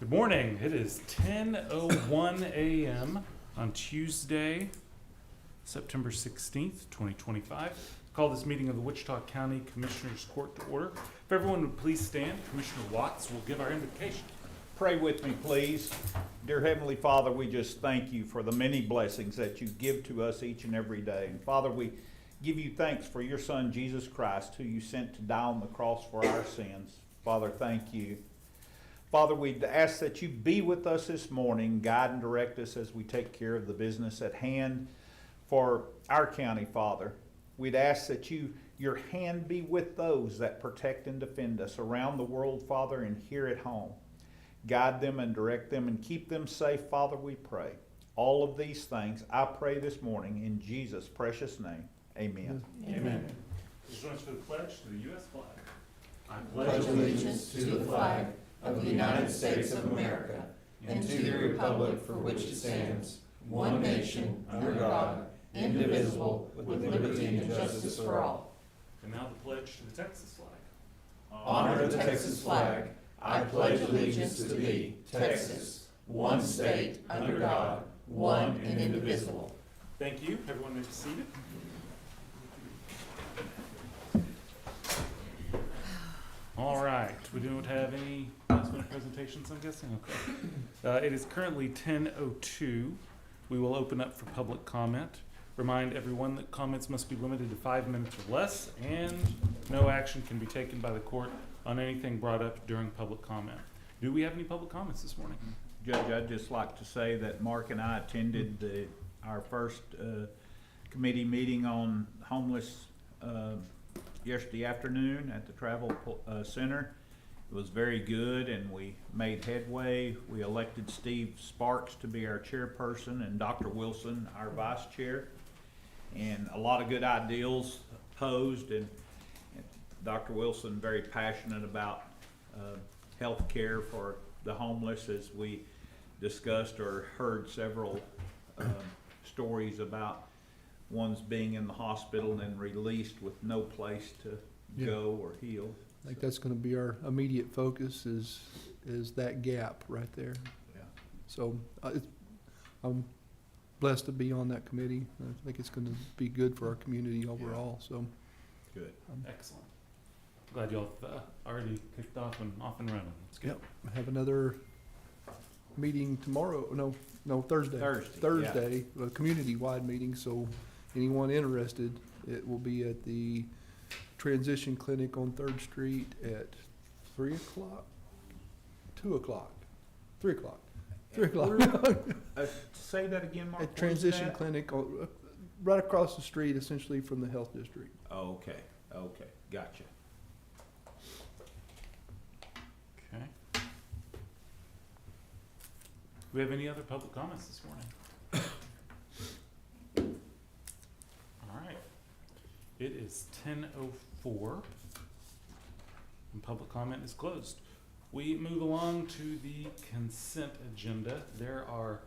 Good morning. It is 10:01 a.m. on Tuesday, September 16th, 2025. Call this meeting of the Wichita County Commissioners Court to order. If everyone would please stand, Commissioner Watts will give our invocation. Pray with me, please. Dear Heavenly Father, we just thank you for the many blessings that you give to us each and every day. And Father, we give you thanks for your Son, Jesus Christ, who you sent to die on the cross for our sins. Father, thank you. Father, we ask that you be with us this morning, guide and direct us as we take care of the business at hand for our county, Father. We'd ask that your hand be with those that protect and defend us around the world, Father, and here at home. Guide them and direct them and keep them safe, Father, we pray. All of these things I pray this morning in Jesus' precious name. Amen. Amen. Please join us for the pledge to the U.S. flag. I pledge allegiance to the flag of the United States of America and to the republic for which it stands, one nation, under God, indivisible, with liberty and justice for all. And now the pledge to the Texas flag. Honor the Texas flag. I pledge allegiance to thee, Texas, one state, under God, one and indivisible. Thank you. Everyone may be seated. All right. We don't have any last minute presentations, I'm guessing? Okay. It is currently 10:02. We will open up for public comment. Remind everyone that comments must be limited to 5 minutes or less, and no action can be taken by the court on anything brought up during public comment. Do we have any public comments this morning? Judge, I'd just like to say that Mark and I attended our first committee meeting on homeless yesterday afternoon at the Travel Center. It was very good, and we made headway. We elected Steve Sparks to be our chairperson and Dr. Wilson our vice chair. And a lot of good ideals posed, and Dr. Wilson very passionate about health care for the homeless, as we discussed or heard several stories about ones being in the hospital and then released with no place to go or heal. I think that's going to be our immediate focus is that gap right there. Yeah. So I'm blessed to be on that committee. I think it's going to be good for our community overall. So Good. Excellent. Glad y'all already kicked off and running. That's good. Yep. I have another meeting tomorrow. No, Thursday. Thursday, a community-wide meeting. So anyone interested, it will be at the Transition Clinic on 3rd Street at 3 o'clock, 2 o'clock, 3 o'clock, 3 o'clock. Say that again, Mark. At Transition Clinic, right across the street, essentially from the health district. Oh, okay, gotcha. Okay. Do we have any other public comments this morning? All right. It is 10:04 and public comment is closed. We move along to the consent agenda. There are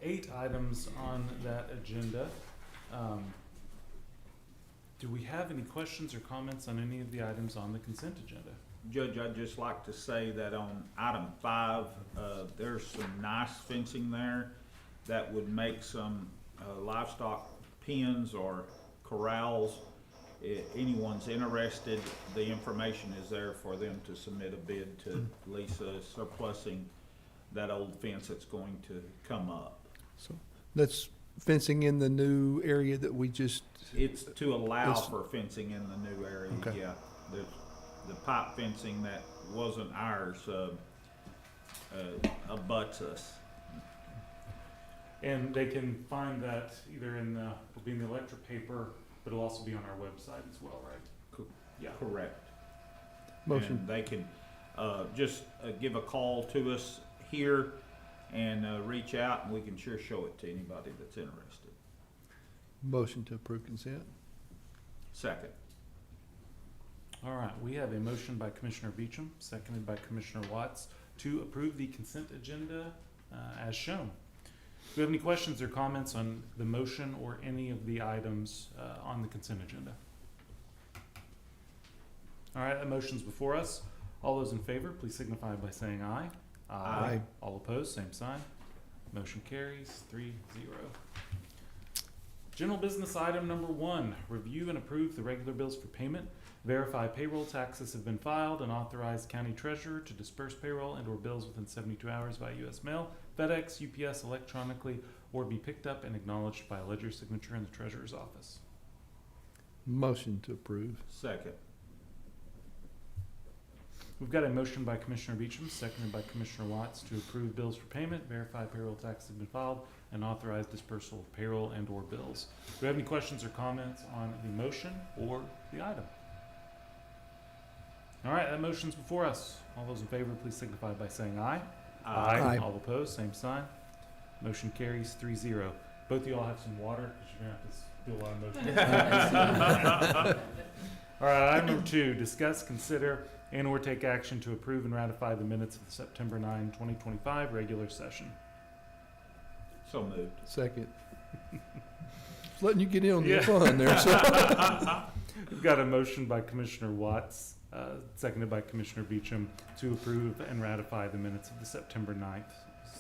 8 items on that agenda. Do we have any questions or comments on any of the items on the consent agenda? Judge, I'd just like to say that on item 5, there's some nice fencing there that would make some livestock pens or corrals. If anyone's interested, the information is there for them to submit a bid to Lisa, surplusing that old fence that's going to come up. So that's fencing in the new area that we just. It's to allow for fencing in the new area. Okay. Yeah. The pipe fencing that wasn't ours abuts us. And they can find that either it'll be in the electric paper, but it'll also be on our website as well, right? Yeah. Correct. Motion. And they can just give a call to us here and reach out, and we can sure show it to anybody that's interested. Motion to approve consent. Second. All right, we have a motion by Commissioner Beecham, seconded by Commissioner Watts, to approve the consent agenda as shown. Do we have any questions or comments on the motion or any of the items on the consent agenda? All right, that motion's before us. All those in favor, please signify by saying aye. Aye. All opposed, same sign. Motion carries 3-0. General business item number 1, review and approve the regular bills for payment. Verify payroll taxes have been filed and authorize county treasurer to disperse payroll and or bills within 72 hours by U.S. mail, FedEx, UPS electronically, or be picked up and acknowledged by a ledger signature in the treasurer's office. Motion to approve. Second. We've got a motion by Commissioner Beecham, seconded by Commissioner Watts to approve bills for payment, verify payroll taxes have been filed, and authorize dispersal of payroll and or bills. Do we have any questions or comments on the motion or the item? All right, that motion's before us. All those in favor, please signify by saying aye. Aye. All opposed, same sign. Motion carries 3-0. Both of y'all have some water, because you're gonna have to do a lot of motion. All right, item number 2, discuss, consider, and or take action to approve and ratify the minutes of the September 9, 2025 regular session. So moved. Second. Just letting you get in on the Yeah. fun there, sir. We've got a motion by Commissioner Watts, seconded by Commissioner Beecham to approve and ratify the minutes of the September 9th,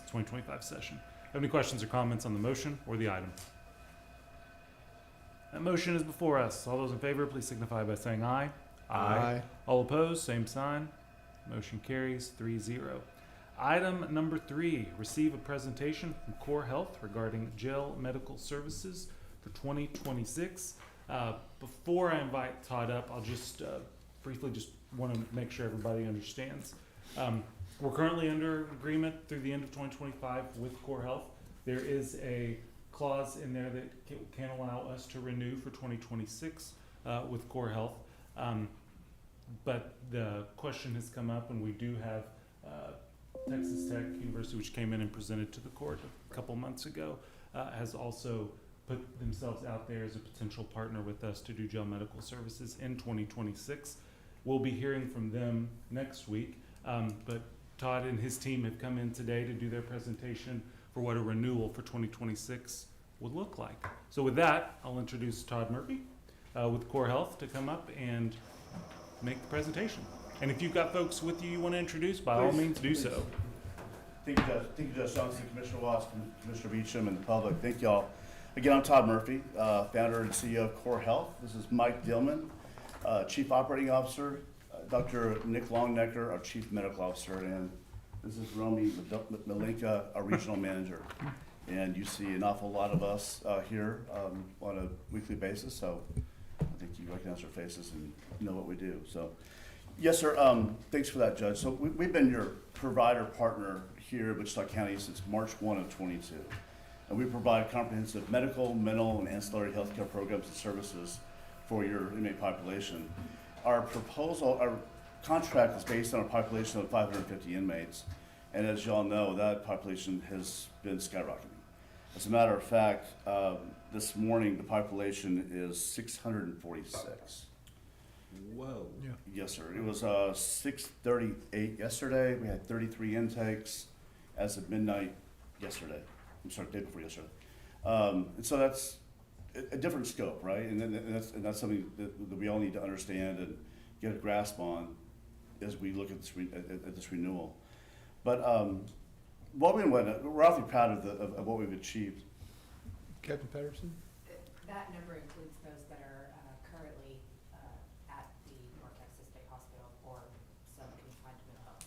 2025 session. Have any questions or comments on the motion or the item? That motion is before us. All those in favor, please signify by saying aye. All opposed, same sign. Motion carries 3-0. Item number 3, receive a presentation from Core Health regarding jail medical services for 2026. Before I invite Todd up, I'll just briefly just want to make sure everybody understands. We're currently under agreement through the end of 2025 with Core Health. There is a clause in there that can allow us to renew for 2026 with Core Health. But the question has come up, and we do have Texas Tech University, which came in and presented to the court a couple months ago, has also put themselves out there as a potential partner with us to do jail medical services in 2026. We'll be hearing from them next week, but Todd and his team have come in today to do their presentation for what a renewal for 2026 would look like. So with that, I'll introduce Todd Murphy with Core Health to come up and make the presentation. And if you've got folks with you want to introduce, by all means do so. Thank you, Judge Johnson, Commissioner Watts, Commissioner Beecham, and the public. Thank y'all. Again, I'm Todd Murphy, founder and CEO of Core Health. This is Mike Dillman, Chief Operating Officer, Dr. Nick Longnecker, our Chief Medical Officer, and this is Romy Malinka, our Regional Manager. And you see an awful lot of us here on a weekly basis, so I think you recognize our faces and know what we do. So, yes, sir. Thanks for that, Judge. So we've been your provider partner here in Wichita County since March 1 of 22. And we provide comprehensive medical, mental, and ancillary healthcare programs and services for your inmate population. Our contract is based on a population of 550 inmates. And as y'all know, that population has been skyrocketing. As a matter of fact, this morning the population is 646. Whoa. Yeah. Yes, sir. It was 6:38 yesterday. We had 33 intakes as of midnight yesterday. I'm sorry, day before yesterday. And so that's a different scope, right? And that's something that we all need to understand and get a grasp on as we look at this renewal. But we're awfully proud of what we've achieved. Captain Patterson? That number includes those that are currently at the North Texas State Hospital or some confined mental health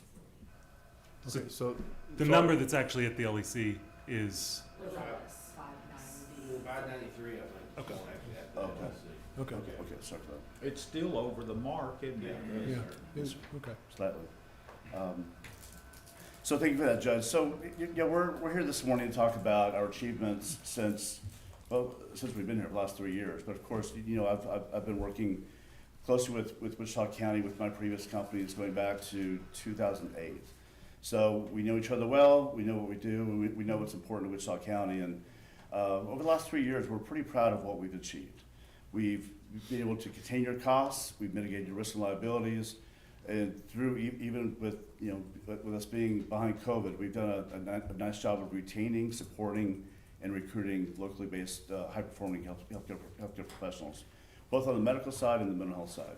facility. Okay, so. The number that's actually at the LEC is, Regardless, 590. 593, I think. Okay. Okay. Okay, sorry for that. It's still over the mark, isn't it? Yeah. Yes, okay. Slightly. So thank you for that, Judge. So yeah, we're here this morning to talk about our achievements since we've been here for the last 3 years. But of course, you know, I've been working closely with Wichita County with my previous companies going back to 2008. So we know each other well. We know what we do. We know what's important to Wichita County. And over the last 3 years, we're pretty proud of what we've achieved. We've been able to contain your costs. We've mitigated your risks and liabilities. And through even with with us being behind COVID, we've done a nice job of retaining, supporting, and recruiting locally based, high-performing healthcare professionals, both on the medical side and the mental health side.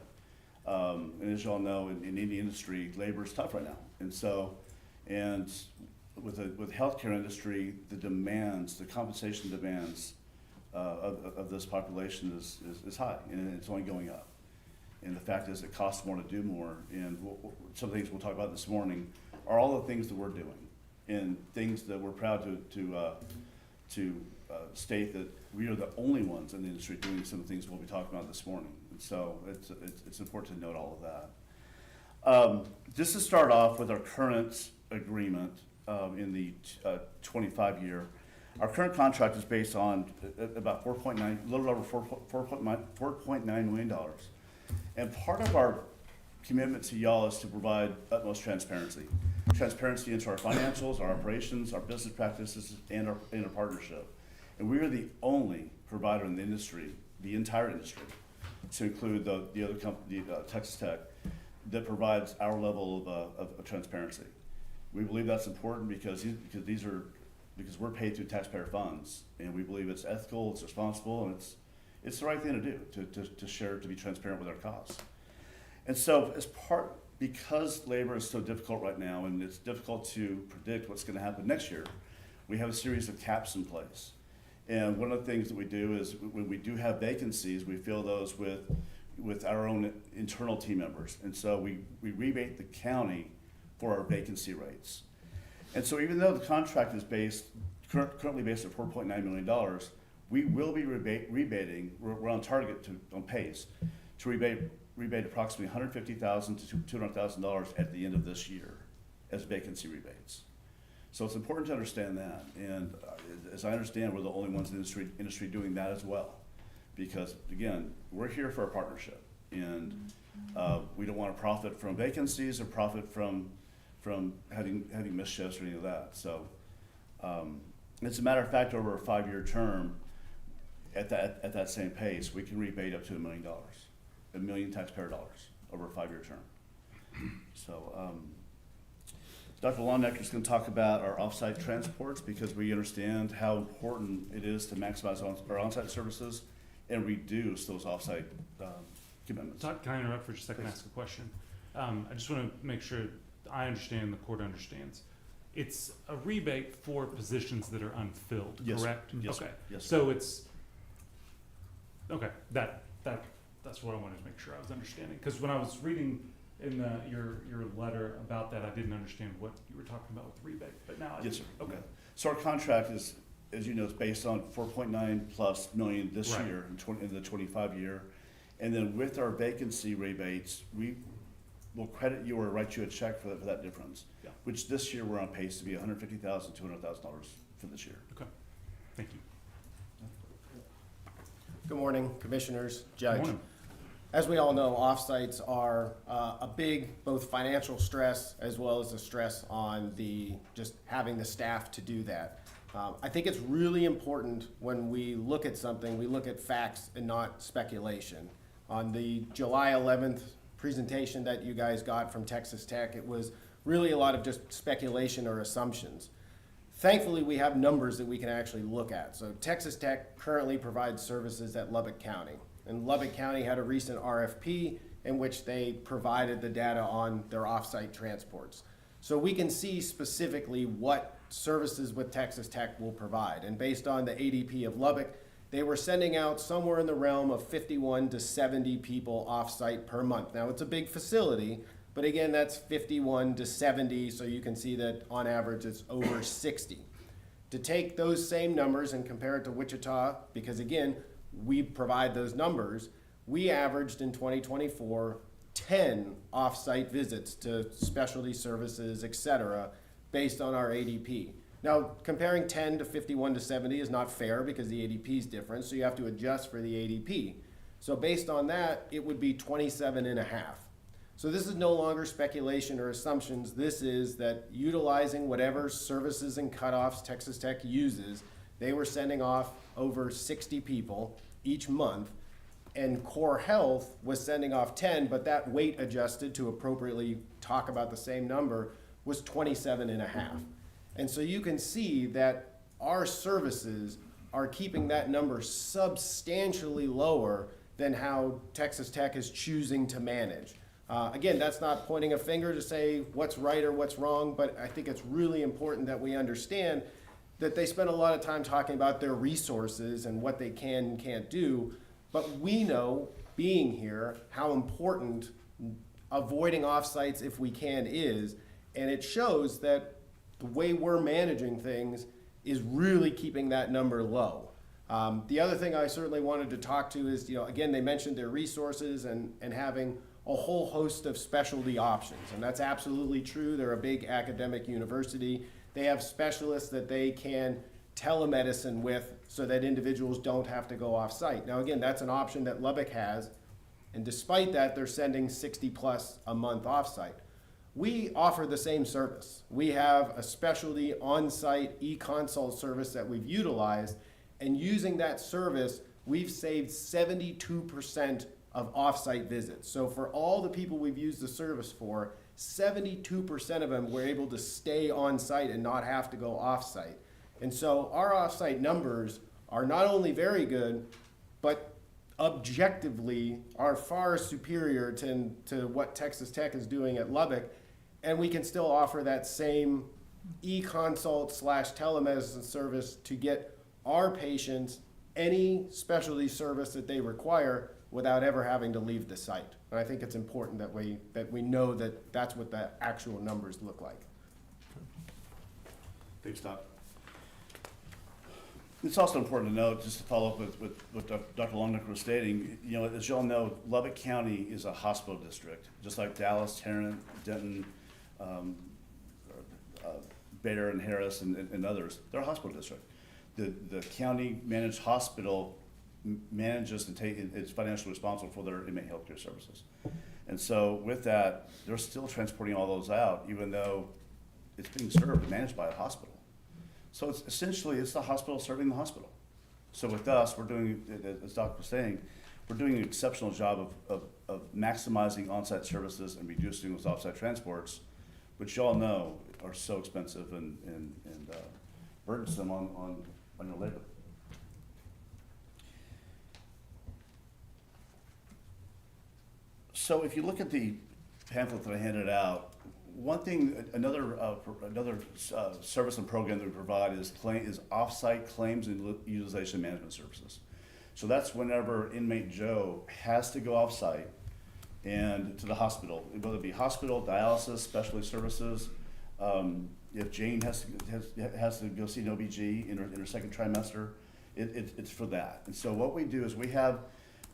And as you all know, in any industry, labor is tough right now. And so, And with the healthcare industry, the compensation demands of this population is high, and it's only going up. And the fact is, it costs more to do more. And some of the things we'll talk about this morning are all the things that we're doing, and things that we're proud to state that we are the only ones in the industry doing some of the things we'll be talking about this morning. And so it's important to note all of that. Just to start off with our current agreement in the 25-year, our current contract is based on about a little over $4.9 million. And part of our commitment to y'all is to provide utmost transparency. Transparency into our financials, our operations, our business practices, and our partnership. And we are the only provider in the industry, the entire industry, to include the other company, Texas Tech, that provides our level of transparency. We believe that's important because we're paid through taxpayer funds, and we believe it's ethical, it's responsible, and it's the right thing to do, to share, to be transparent with our costs. And so because labor is so difficult right now, and it's difficult to predict what's gonna happen next year, we have a series of caps in place. And one of the things that we do is when we do have vacancies, we fill those with our own internal team members. And so we rebate the county for our vacancy rates. And so even though the contract is currently based at $4.9 million, we will be rebating, we're on target on pace to rebate approximately $150,000 to $200,000 at the end of this year as vacancy rebates. So it's important to understand that, and as I understand, we're the only ones in the industry doing that as well. Because again, we're here for a partnership, and we don't want to profit from vacancies or profit from having missed shifts or any of that. So as a matter of fact, over a 5-year term, at that same pace, we can rebate up to $1 million, $1 million taxpayer dollars over a 5-year term. So Dr. Longnecker is going to talk about our offsite transports, because we understand how important it is to maximize our onsite services and reduce those offsite commitments. Todd, can I interrupt for just a second and ask a question? I just want to make sure I understand, the court understands. It's a rebate for positions that are unfilled, Yes, correct? yes, okay. yes, sir. So it's okay. That's what I wanted to make sure I was understanding. Because when I was reading in your letter about that, I didn't understand what you were talking about with rebate. But now I Yes, do. sir. Okay. So our contract is, as you know, is based on $4.9+ million this Right. year in the 25-year. And then with our vacancy rebates, we will credit you or write you a check for that difference. Yeah. Which this year we're on pace to be $150,000 to $200,000 for this year. Okay. Thank you. Good morning, Commissioners, Judge. Good morning. As we all know, offsites are a big both financial stress as well as a stress on just having the staff to do that. I think it's really important when we look at something, we look at facts and not speculation. On the July 11th presentation that you guys got from Texas Tech, it was really a lot of just speculation or assumptions. Thankfully, we have numbers that we can actually look at. So Texas Tech currently provides services at Lubbock County. And Lubbock County had a recent RFP in which they provided the data on their offsite transports. So we can see specifically what services with Texas Tech will provide. And based on the ADP of Lubbock, they were sending out somewhere in the realm of 51 to 70 people offsite per month. Now, it's a big facility, but again, that's 51 to 70, so you can see that on average it's over 60. To take those same numbers and compare it to Wichita, because again, we provide those numbers, we averaged in 2024 10 off-site visits to specialty services, et cetera, based on our ADP. Now, comparing 10 to 51 to 70 is not fair because the ADP is different, so you have to adjust for the ADP. So based on that, it would be 27 and a half. So this is no longer speculation or assumptions. This is that utilizing whatever services and cutoffs Texas Tech uses, they were sending off over 60 people each month, and Core Health was sending off 10, but that weight adjusted to appropriately talk about the same number was 27 and a half. And so you can see that our services are keeping that number substantially lower than how Texas Tech is choosing to manage. Again, that's not pointing a finger to say what's right or what's wrong, but I think it's really important that we understand that they spend a lot of time talking about their resources and what they can and can't do. But we know, being here, how important avoiding offsites if we can is. And it shows that the way we're managing things is really keeping that number low. The other thing I certainly wanted to talk to is, again, they mentioned their resources and having a whole host of specialty options. And that's absolutely true. They're a big academic university. They have specialists that they can telemedicine with so that individuals don't have to go off-site. Now, again, that's an option that Lubbock has. And despite that, they're sending 60 plus a month off-site. We offer the same service. We have a specialty on-site e-consult service that we've utilized, and using that service, we've saved 72% of off-site visits. So for all the people we've used the service for, 72% of them were able to stay on-site and not have to go off-site. And so our off-site numbers are not only very good, but objectively are far superior to what Texas Tech is doing at Lubbock. And we can still offer that same e-consult / telemedicine service to get our patients any specialty service that they require without ever having to leave the site. And I think it's important that we know that that's what the actual numbers look like. Thanks, Doc. It's also important to note, just to follow up with what Dr. Longnecker was stating, as you all know, Lubbock County is a hospital district, just like Dallas, Tarrant, Denton, Bader and Harris and others. They're a hospital district. The county managed hospital manages and is financially responsible for their inmate healthcare services. And so with that, they're still transporting all those out, even though it's being served and managed by a hospital. So it's essentially, it's the hospital serving the hospital. So with us, we're doing, as Doc was saying, we're doing an exceptional job of maximizing on-site services and reducing those off-site transports, which you all know are so expensive and burdensome on your labor. So if you look at the pamphlet that I handed out, one thing, another service and program that we provide is off-site claims and utilization management services. So that's whenever inmate Joe has to go off-site and to the hospital, whether it be hospital, dialysis, specialty services. If Jane has to go see an OBG in her second trimester, it's for that. And so what we do is we have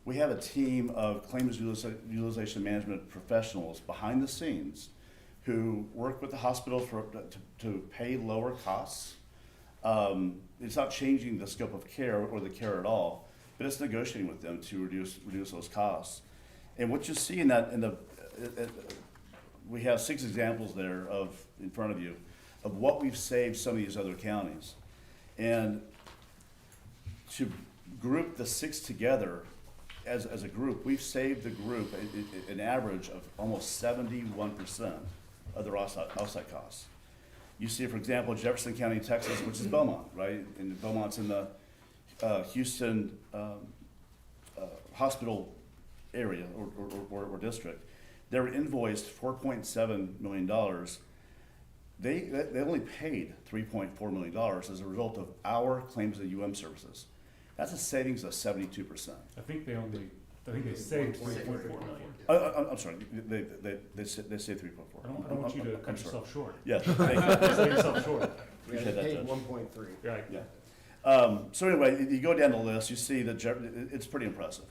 a team of claims utilization management professionals behind the scenes who work with the hospital to pay lower costs. It's not changing the scope of care or the care at all, but it's negotiating with them to reduce those costs. And what you see we have 6 examples there in front of you of what we've saved some of these other counties. And to group the 6 together as a group, we've saved the group an average of almost 71% of their offsite costs. You see, for example, Jefferson County, Texas, which is Beaumont, right? And Beaumont's in the Houston hospital area or district. They were invoiced $4.7 million. They only paid $3.4 million as a result of our claims and services. That's a savings of 72%. I think they saved 3.4 million. I'm sorry, they say 3.4. I don't want you to cut yourself short. Yeah, thank you. Don't sell yourself short. Appreciate that, Judge. 1.3. Right. Yeah. So anyway, you go down the list, you see that it's pretty impressive.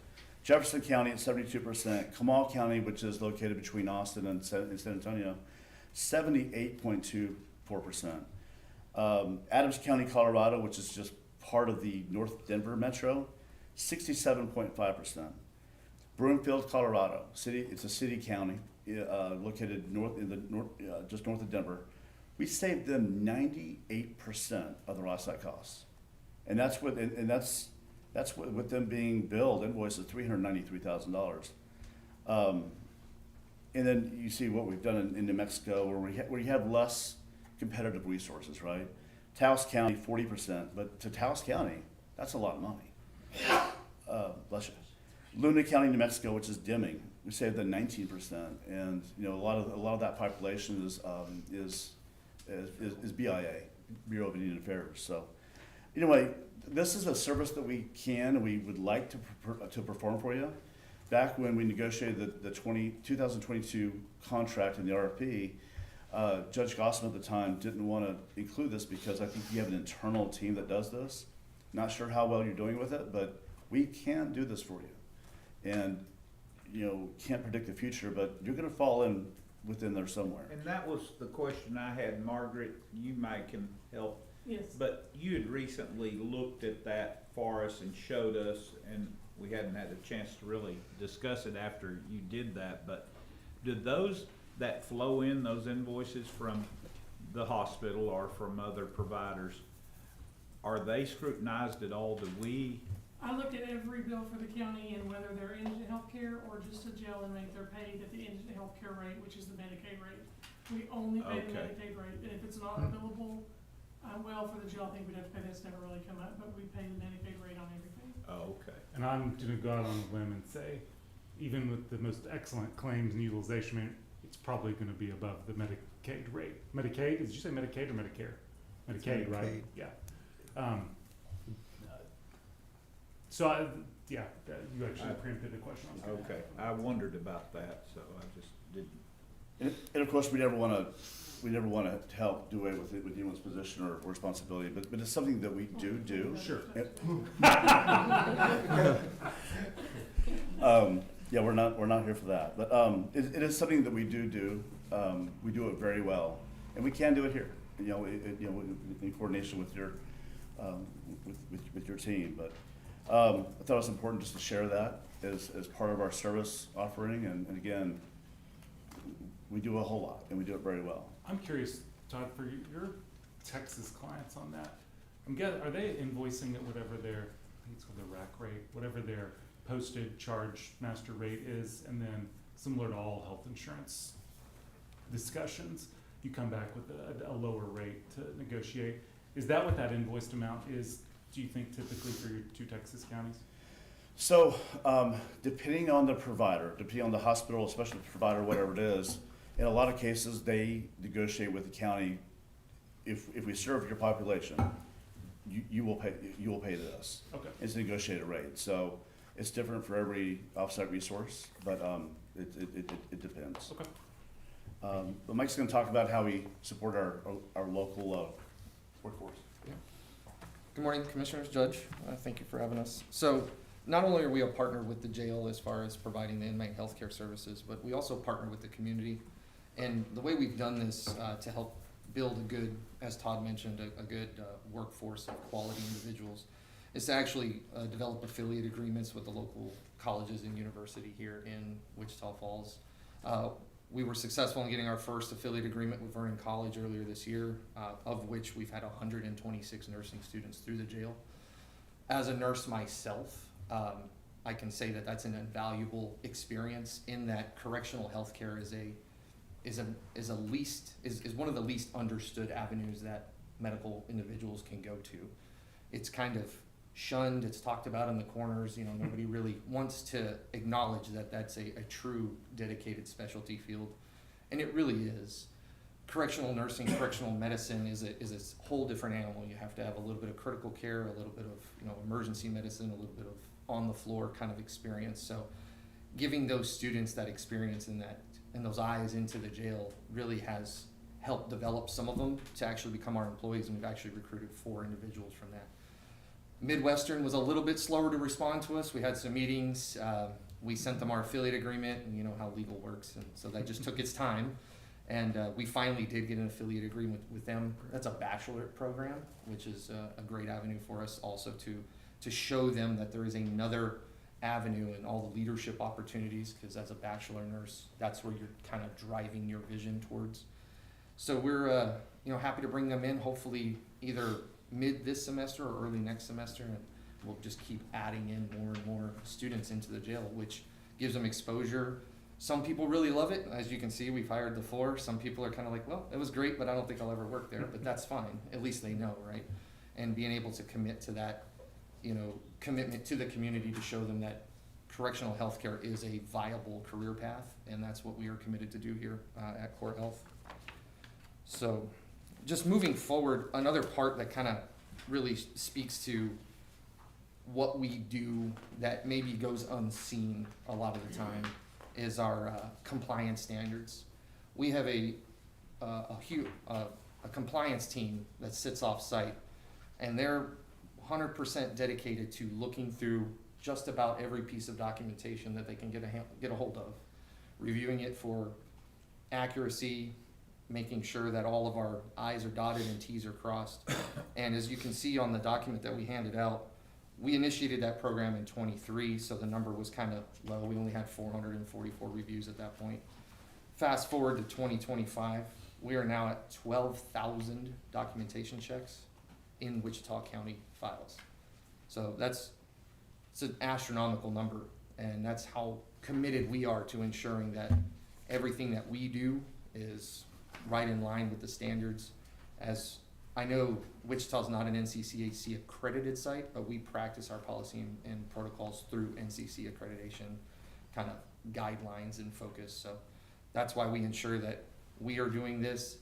Jefferson County at 72%, Kamal County, which is located between Austin and San Antonio, 78.24%. Adams County, Colorado, which is just part of the North Denver Metro, 67.5%. Broomfield, Colorado, it's a city county located just north of Denver. We saved them 98% of their offsite costs, and that's with them being billed invoice of $393,000. And then you see what we've done in New Mexico, where you have less competitive resources, right? Taos County, 40%, but to Taos County, that's a lot of money. Bless you. Luna County, New Mexico, which is dimming, we saved them 19%, and you know a lot of that population is BIA, Bureau of Indian Affairs. So anyway, this is a service that we would like to perform for you. Back when we negotiated the 2022 contract in the RFP, Judge Gossam at the time didn't want to include this because I think you have an internal team that does this. Not sure how well you're doing with it, but we can do this for you. And, you know, can't predict the future, but you're gonna fall in within there somewhere. And that was the question I had, Margaret, you might can help. Yes. But you had recently looked at that for us and showed us, and we hadn't had a chance to really discuss it after you did that, but did those that flow in, those invoices from the hospital or from other providers, are they scrutinized at all? Do we? I look at every bill for the county and whether they're indigent healthcare or just a jail inmate, they're paid at the indigent healthcare rate, which is the Medicaid rate. We only pay the Okay. Medicaid rate, and if it's not billable, well, for the jail, I think we'd have to pay, that's never really come up, but we pay the Medicaid rate on everything. Oh, okay. And I'm gonna go out on a limb and say, even with the most excellent claims and utilization rate, it's probably gonna be above the Medicaid rate. Medicaid, did you say Medicaid or Medicare? Medicaid, right? Medicaid. Yeah. So you actually preempted the question I was gonna Okay, have. I wondered about that, so I just didn't. And of course, we never want to help do away with anyone's position or responsibility, but it's something that we do. Sure. Yeah, we're not here for that, but it is something that we do. We do it very well, and we can do it here. You know, in coordination with your with your team. But I thought it was important just to share that as part of our service offering, and again, we do a whole lot, and we do it very well. I'm curious, Todd, for your Texas clients on that, are they invoicing at whatever their, I think it's called the rack rate, whatever their posted charge master rate is, and then similar to all health insurance discussions, you come back with a lower rate to negotiate. Is that what that invoiced amount is, do you think, typically for your 2 Texas counties? So, depending on the provider, depending on the hospital, specialty provider, whatever it is, in a lot of cases, they negotiate with the county. If we serve your population, you will pay this. Okay. It's a negotiated rate, so it's different for every offsite resource, but it depends. Okay. But Mike's going to talk about how we support our local workforce. Good morning, Commissioners, Judge. Thank you for having us. So not only are we a partner with the jail as far as providing the inmate healthcare services, but we also partner with the community. And the way we've done this to help build a good, as Todd mentioned, a good workforce of quality individuals is to actually develop affiliate agreements with the local colleges and university here in Wichita Falls. We were successful in getting our first affiliate agreement with Vernon College earlier this year, of which we've had 126 nursing students through the jail. As a nurse myself, I can say that that's an invaluable experience in that correctional healthcare is one of the least understood avenues that medical individuals can go to. It's kind of shunned, it's talked about in the corners, nobody really wants to acknowledge that that's a true dedicated specialty field, and it really is. Correctional nursing, correctional medicine is a whole different animal. You have to have a little bit of critical care, a little bit of emergency medicine, a little bit of on the floor kind of experience. So giving those students that experience and those eyes into the jail really has helped develop some of them to actually become our employees, and we've actually recruited 4 individuals from that. Midwestern was a little bit slower to respond to us. We had some meetings. We sent them our affiliate agreement, and you know how legal works, and so that just took its time. And we finally did get an affiliate agreement with them. That's a bachelorette program, which is a great avenue for us also to show them that there is another avenue and all the leadership opportunities, because as a bachelor nurse, that's where you're kind of driving your vision towards. So we're happy to bring them in, hopefully either mid this semester or early next semester, and we'll just keep adding in more and more students into the jail, which gives them exposure. Some people really love it. As you can see, we've hired the 4. Some people are kind of like, well, it was great, but I don't think I'll ever work there, but that's fine. At least they know, right? And being able to commit to that, commitment to the community to show them that correctional healthcare is a viable career path, and that's what we are committed to do here at Core Health. So, just moving forward, another part that kind of really speaks to what we do that maybe goes unseen a lot of the time is our compliance standards. We have a compliance team that sits off site, and they're 100% dedicated to looking through just about every piece of documentation that they can get a hold of, reviewing it for accuracy, making sure that all of our I's are dotted and T's are crossed. And as you can see on the document that we handed out, we initiated that program in '23, so the number was kind of low. We only had 444 reviews at that point. Fast forward to 2025, we are now at 12,000 documentation checks in Wichita County files. So it's an astronomical number, and that's how committed we are to ensuring that everything that we do is right in line with the standards. As I know, Wichita's not an NCCAC accredited site, but we practice our policy and protocols through NCC accreditation kind of guidelines and focus. So that's why we ensure that we are doing this.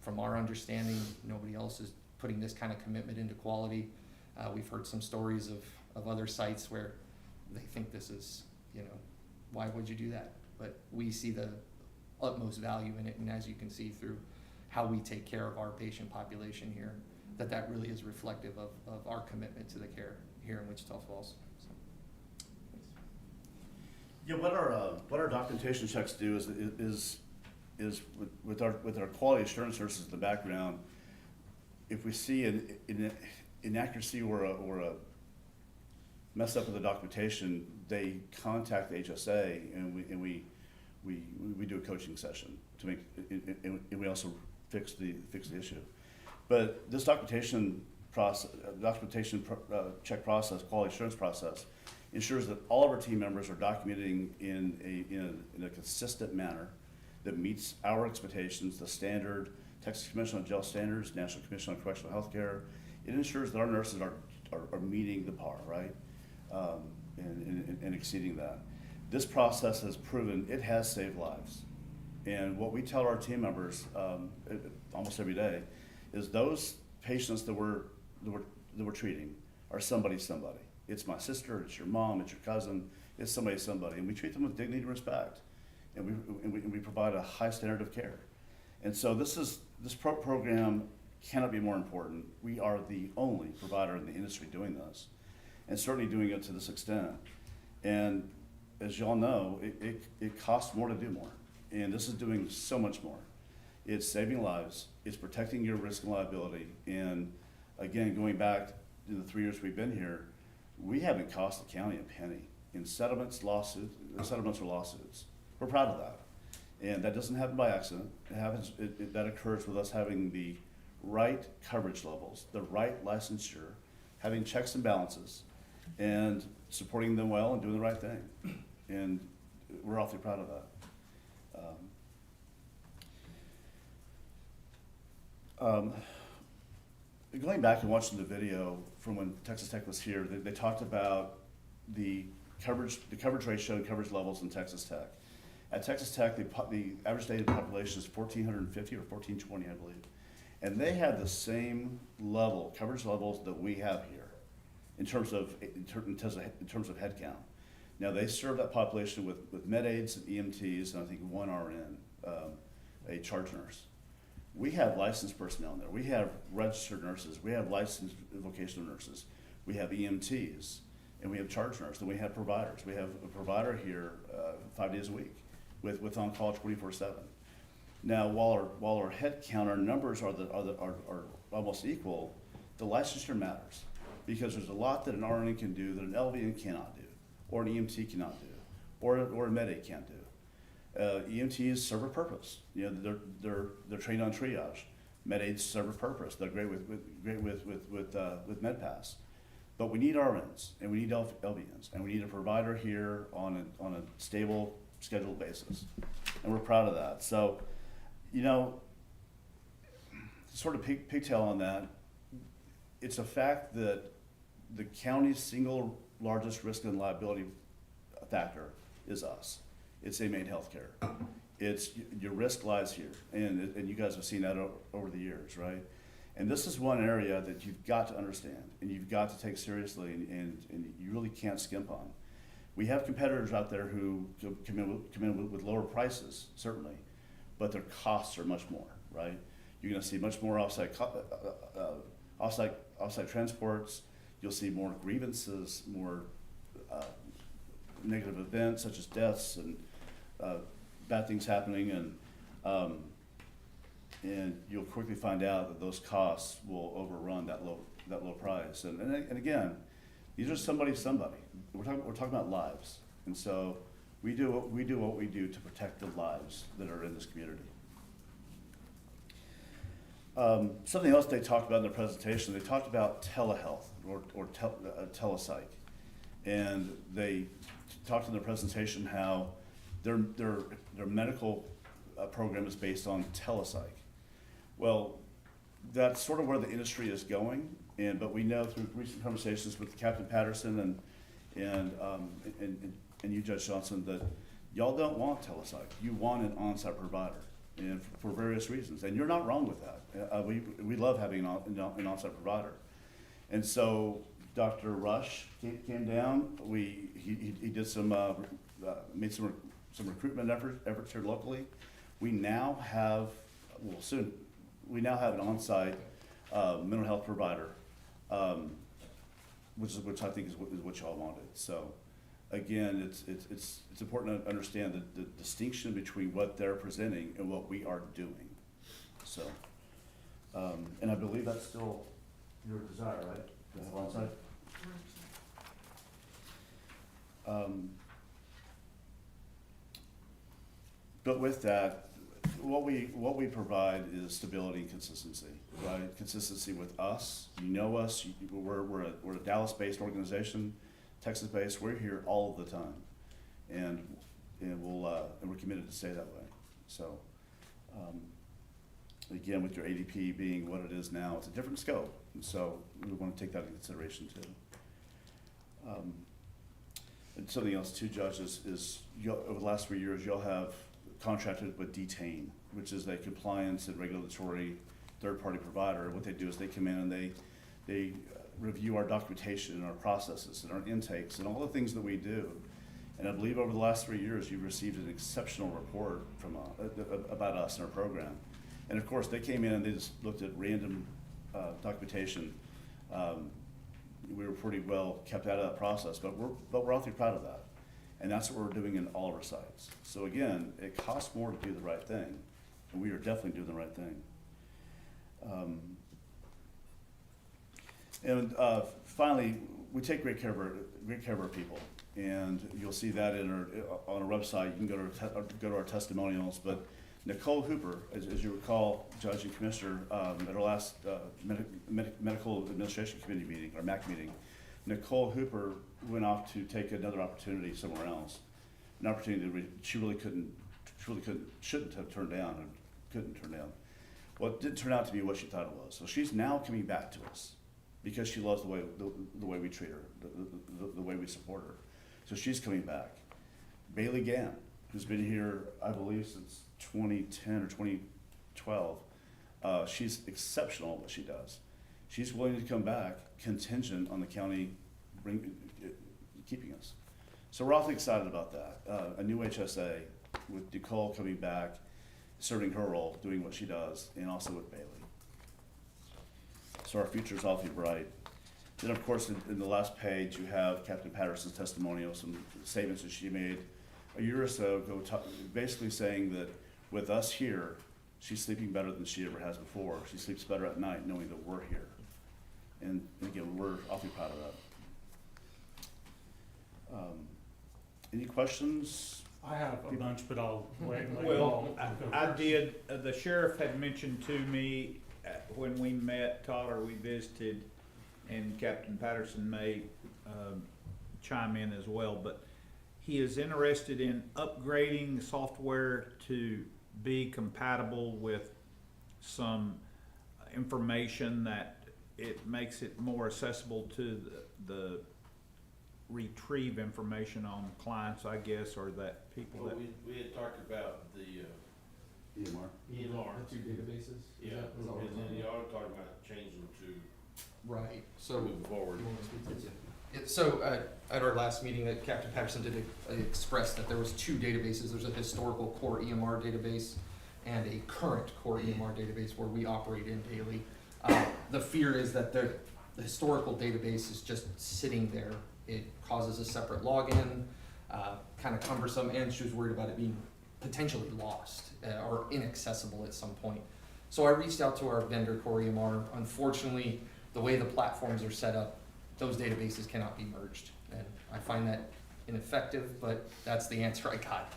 From our understanding, nobody else is putting this kind of commitment into quality. We've heard some stories of other sites where they think this is, why would you do that? But we see the utmost value in it, and as you can see through how we take care of our patient population here, that really is reflective of our commitment to the care here in Wichita Falls. So, Yeah, what our documentation checks do is with our quality assurance services in the background, if we see an inaccuracy or a mess up with the documentation, they contact the HSA, and we do a coaching session to make, and we also fix the issue. But this documentation check process, quality assurance process, ensures that all of our team members are documenting in a consistent manner that meets our expectations, the standard Texas Commission on Jail Standards, National Commission on Correctional Healthcare. It ensures that our nurses are meeting the par, right, and exceeding that. This process has proven it has saved lives. And what we tell our team members almost every day is those patients that we're treating are somebody. It's my sister, it's your mom, it's your cousin, it's somebody, and we treat them with dignity and respect, and we provide a high standard of care. And so this program cannot be more important. We are the only provider in the industry doing this, and certainly doing it to this extent. And as y'all know, it costs more to do more, and this is doing so much more. It's saving lives, it's protecting your risk and liability, and again, going back to the 3 years we've been here, we haven't cost the county a penny in settlements or lawsuits. We're proud of that, and that doesn't happen by accident. It happens. That occurs with us having the right coverage levels, the right licensure, having checks and balances, and supporting them well and doing the right thing. And we're awfully proud of that. Going back and watching the video from when Texas Tech was here, they talked about the coverage ratio and coverage levels in Texas Tech. At Texas Tech, the average daily population is 1,450 or 1,420, I believe. And they have the same coverage levels that we have here in terms of head count. Now, they serve that population with med aides and EMTs, and I think one RN, a charge nurse. We have licensed personnel in there. We have registered nurses. We have licensed vocational nurses. We have EMTs, and we have charge nurses, and we have providers. We have a provider here 5 days a week with on-call 24/7. Now, while our head count, our numbers are almost equal, the licensure matters, because there's a lot that an RN can do that an LVN cannot do, or an EMT cannot do, or a med aide can't do. EMTs serve a purpose. They're trained on triage. Med aides serve a purpose. They're great with MedPass. But we need RNs, and we need LVNs, and we need a provider here on a stable, scheduled basis, and we're proud of that. So, sort of pigtail on that, it's a fact that the county's single largest risk and liability factor is us. It's inmate healthcare. It's, your risk lies here, and you guys have seen that over the years, right? And this is one area that you've got to understand, and you've got to take seriously, and you really can't skimp on. We have competitors out there who come in with lower prices, certainly, but their costs are much more, right? You're gonna see much more offsite transports. You'll see more grievances, more negative events such as deaths and bad things happening, and you'll quickly find out that those costs will overrun that low price. And again, these are somebody. We're talking about lives, and so we do what we do to protect the lives that are in this community. Something else they talked about in their presentation, they talked about telehealth or telepsych. And they talked in their presentation how their medical program is based on telepsych. Well, that's sort of where the industry is going, but we know through recent conversations with Captain Patterson and you, Judge Johnson, that y'all don't want telepsych. You want an on-site provider, and for various reasons. And you're not wrong with that. We love having an on-site provider. And so Dr. Rush came down. He did made some recruitment efforts here locally. We now have an on-site mental health provider, which I think is what y'all wanted. So again, it's important to understand the distinction between what they're presenting and what we are doing. So, and I believe that's still your desire, right? To have on-site? But with that, what we provide is stability and consistency, right? Consistency with us. You know us. We're a Dallas-based organization, Texas-based. We're here all of the time, and we're committed to stay that way. So, again, with your ADP being what it is now, it's a different scope, and so we want to take that into consideration too. And something else too, Judge, is over the last 3 years, y'all have contracted with Detain, which is a compliance and regulatory third-party provider. What they do is they come in and they review our documentation and our processes and our intakes and all the things that we do. And I believe over the last 3 years, you've received an exceptional report from about us and our program. And of course, they came in and they just looked at random documentation. We were pretty well kept out of that process, but we're awfully proud of that. And that's what we're doing in all of our sites. So again, it costs more to do the right thing, and we are definitely doing the right thing. Finally, we take great care of our people, and you'll see that on our website. You can go to our testimonials. But Nicole Hooper, as you recall, Judge and Commissioner, at our last Medical Administration Committee meeting, or MAC meeting, Nicole Hooper went off to take another opportunity somewhere else, an opportunity that she really shouldn't have turned down and couldn't turn down. Well, it didn't turn out to be what she thought it was. So she's now coming back to us because she loves the way we treat her, the way we support her. So she's coming back. Bailey Gann, who's been here, I believe, since 2010 or 2012. She's exceptional at what she does. She's willing to come back contingent on the county keeping us. So we're awfully excited about that. A new HSA with Nicole coming back, serving her role, doing what she does, and also with Bailey. So our future is awfully bright. Then, of course, in the last page, you have Captain Patterson's testimonial, some statements that she made a year or so ago, basically saying that with us here, she's sleeping better than she ever has before. She sleeps better at night knowing that we're here. And again, we're awfully proud of that. Any questions? I have a bunch, but I'll wait. Well, I did, the sheriff had mentioned to me when we met, Todd, or we visited, and Captain Patterson may chime in as well, but he is interested in upgrading the software to be compatible with some information that it makes it more accessible to the retrieve information on clients, I guess, or that people Well, that, we had talked about the, EMR. EMR. The two databases? Yeah, and then y'all are talking about changing to Right, so. moving forward. You want to speak to it? Yeah, so, at our last meeting, that Captain Patterson did express that there was two databases. There's a historical core EMR database and a current core EMR database where we operate in daily. The fear is that the historical database is just sitting there. It causes a separate login, kind of cumbersome, and she was worried about it being potentially lost or inaccessible at some point. So I reached out to our vendor, Core EMR. Unfortunately, the way the platforms are set up, those databases cannot be merged. And I find that ineffective, but that's the answer I got.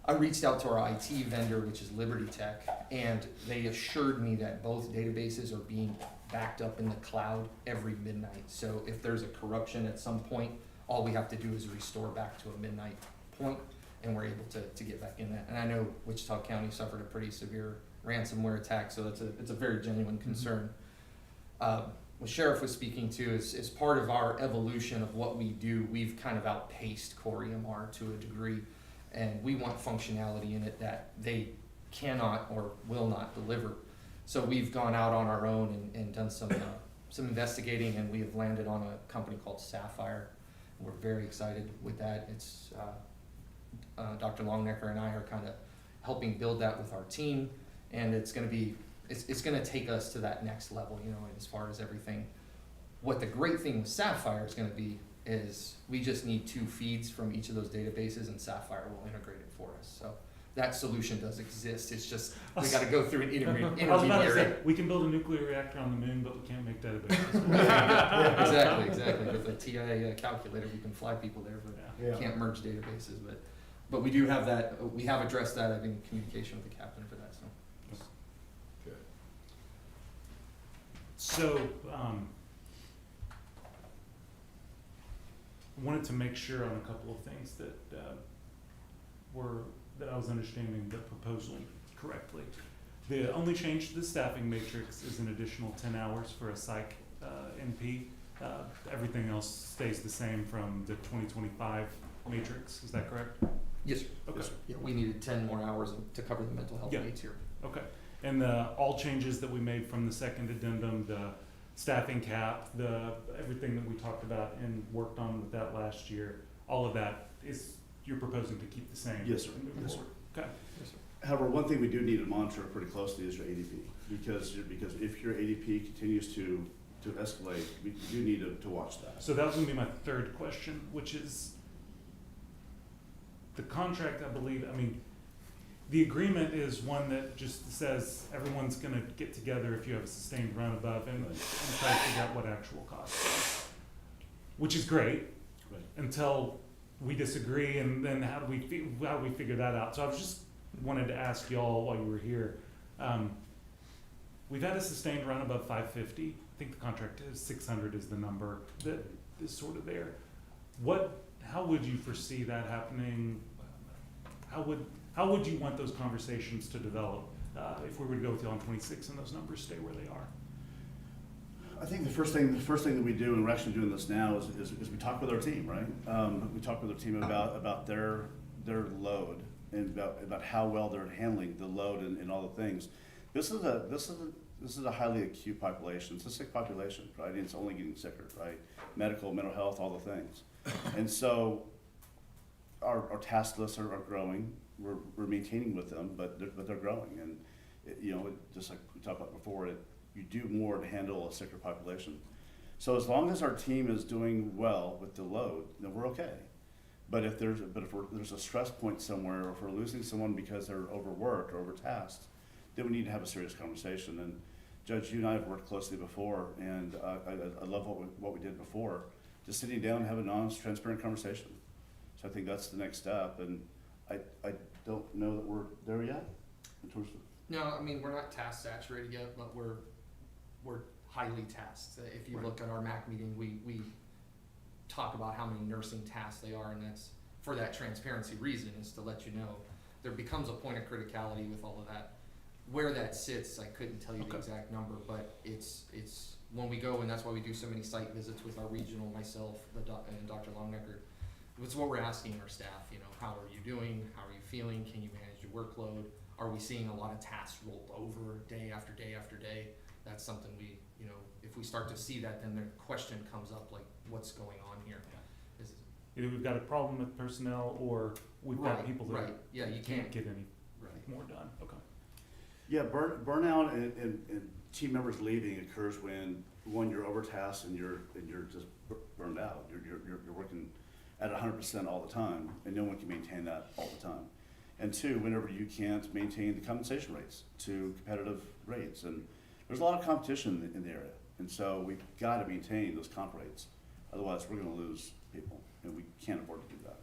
I reached out to our IT vendor, which is Liberty Tech, and they assured me that both databases are being backed up in the cloud every midnight. So if there's a corruption at some point, all we have to do is restore back to a midnight point, and we're able to get back in that. And I know Wichita County suffered a pretty severe ransomware attack, so it's a very genuine concern. What Sheriff was speaking to is part of our evolution of what we do. We've kind of outpaced Core EMR to a degree, and we want functionality in it that they cannot or will not deliver. So we've gone out on our own and done some investigating, and we have landed on a company called Sapphire. We're very excited with that. It's Dr. Longnecker and I are kind of helping build that with our team, and it's going to be it's going to take us to that next level, you know, as far as everything. What the great thing with Sapphire is going to be is we just need 2 feeds from each of those databases, and Sapphire will integrate it for us. So that solution does exist. It's just we got to go through an I was about to say, intermediary. we can build a nuclear reactor on the moon, but we can't make databases. Exactly. With a TI calculator, we can fly people there, but can't merge databases. But we do have that. We have addressed that. I've been in communication with the captain for that. So. So, I wanted to make sure on a couple of things that I was understanding the proposal correctly. The only change to the staffing matrix is an additional 10 hours for a psych NP. Everything else stays the same from the 2025 matrix. Is that correct? Yes, sir. Okay. Yes, sir. Yeah, we needed 10 more hours to cover the mental health Yeah. needs here. Okay. And all changes that we made from the second addendum, the staffing cap, everything that we talked about and worked on with that last year, all of that you're proposing to keep the same? Yes, sir. and move Yes, forward? Okay. Yes, sir. However, one thing we do need to monitor pretty closely is your ADP, because if your ADP continues to escalate, we do need to watch that. So that was gonna be my third question, which is the contract, I believe, the agreement is one that just says everyone's gonna get together if you have a sustained run above and try to figure out what actual costs are. Which is great, Right. until we disagree, and then how do we figure that out? So I was just wanted to ask y'all while you were here, we've had a sustained run above 550. I think the contract is 600 is the number that is sort of there. How would you foresee that happening? How would you want those conversations to develop if we were to go with you on 26 and those numbers stay where they are? I think the first thing that we do, and we're actually doing this now, is we talk with our team, right? We talk with our team about their load and about how well they're handling the load and all the things. This is a highly acute population. It's a sick population, right? And it's only getting sicker, right? Medical, mental health, all the things. And so our task lists are growing. We're maintaining with them, but they're growing. And just like we talked about before, you do more to handle a sicker population. So as long as our team is doing well with the load, then we're okay. But if there's a stress point somewhere, or if we're losing someone because they're overworked or overtasked, then we need to have a serious conversation. And Judge, you and I have worked closely before, and I love what we did before, just sitting down and having an honest, transparent conversation. So I think that's the next step, and I don't know that we're there yet in terms of. No, we're not task saturated yet, but we're highly tasked. If you look at our MAC meeting, we talk about how many nursing tasks they are, and that's for that transparency reason, is to let you know there becomes a point of criticality with all of that. Where that sits, I couldn't tell you the exact number, but it's when we go, and that's why we do so many site visits with our regional, myself, and Dr. Longnecker. It's what we're asking our staff, you know, how are you doing? How are you feeling? Can you manage your workload? Are we seeing a lot of tasks rolled over day after day after day? That's something we, you know, if we start to see that, then the question comes up, like, what's going on here? Is Either we've got a problem with personnel, or we've got people that right, yeah, you can't, get any right. more done. Okay. Yeah, burnout and team members leaving occurs when, one, you're overtasked and you're just burned out. You're working at 100% all the time, and no one can maintain that all the time. And two, whenever you can't maintain the compensation rates to competitive rates, and there's a lot of competition in the area, and so we've got to maintain those comp rates. Otherwise, we're going to lose people, and we can't afford to do that.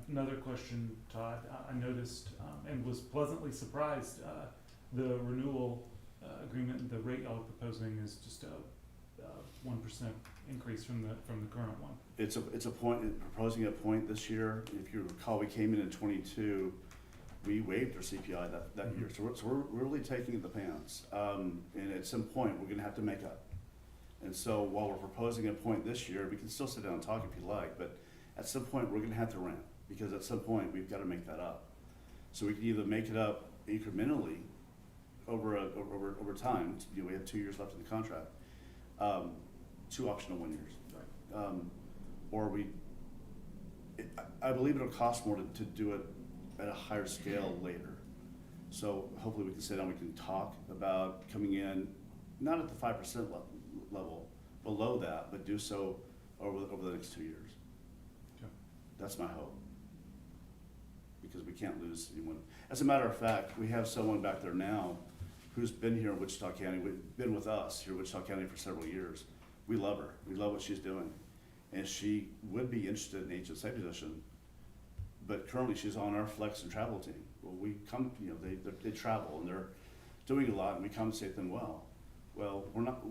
Another question, Todd. I noticed and was pleasantly surprised. The renewal agreement, the rate y'all are proposing is just a 1% increase from the current one. It's a point, proposing a point this year. If you recall, we came in 22, we waived our CPI that year. So we're really taking the pants. And at some point, we're gonna have to make up. And so while we're proposing a point this year, we can still sit down and talk if you like, but at some point, we're gonna have to ramp, because at some point, we've gotta make that up. So we can either make it up incrementally over time. You know, we have 2 years left in the contract, 2 optional 1 years. Or I believe it'll cost more to do it at a higher scale later. So hopefully we can sit down, we can talk about coming in, not at the 5% level, below that, but do so over the next 2 years. Okay. That's my hope. Because we can't lose anyone. As a matter of fact, we have someone back there now who's been here in Wichita County, been with us here in Wichita County for several years. We love her. We love what she's doing. And she would be interested in the HSA position, but currently she's on our flex and travel team. Well, we come, you know, they travel and they're doing a lot, and we compensate them well. Well, we're not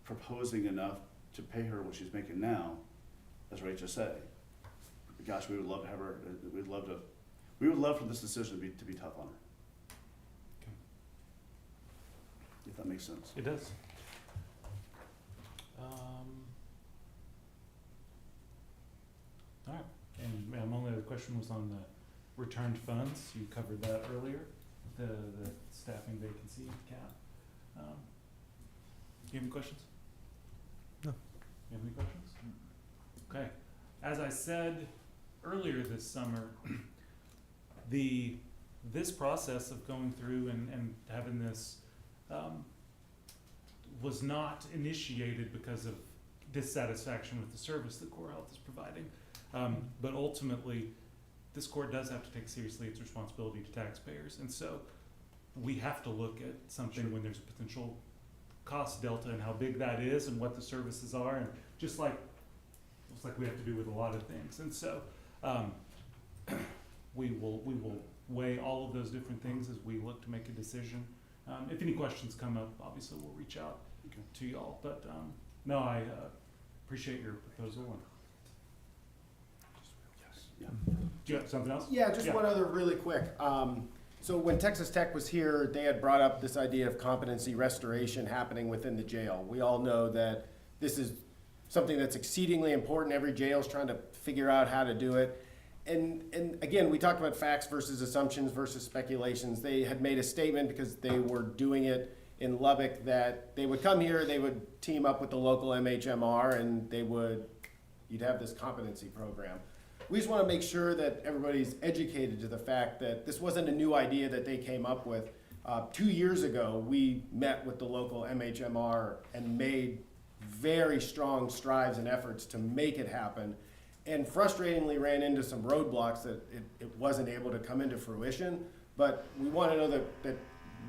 proposing enough to pay her what she's making now as her HSA. Gosh, we would love to have her, we would love for this decision to be tough on her. Okay. If that makes sense. It does. All right, and my only other question was on the returned funds. You covered that earlier, the staffing vacancy cap. Do you have any questions? No. You have any questions? Okay, as I said earlier this summer, this process of going through and having this was not initiated because of dissatisfaction with the service that Core Health is providing. But ultimately, this court does have to take seriously its responsibility to taxpayers. And so we have to look at something when there's a potential cost delta and how big that is and what the services are. And just like we have to do with a lot of things. And so we will weigh all of those different things as we look to make a decision. If any questions come up, obviously we'll reach out to y'all. But no, I appreciate your proposal. And Yeah. do you have something else? Yeah, just Yeah. one other really quick. So when Texas Tech was here, they had brought up this idea of competency restoration happening within the jail. We all know that this is something that's exceedingly important. Every jail's trying to figure out how to do it. And again, we talked about facts versus assumptions versus speculations. They had made a statement because they were doing it in Lubbock that they would come here, they would team up with the local MHMR, and you'd have this competency program. We just want to make sure that everybody's educated to the fact that this wasn't a new idea that they came up with. 2 years ago, we met with the local MHMR and made very strong strides and efforts to make it happen, and frustratingly ran into some roadblocks that it wasn't able to come into fruition. But we want to know that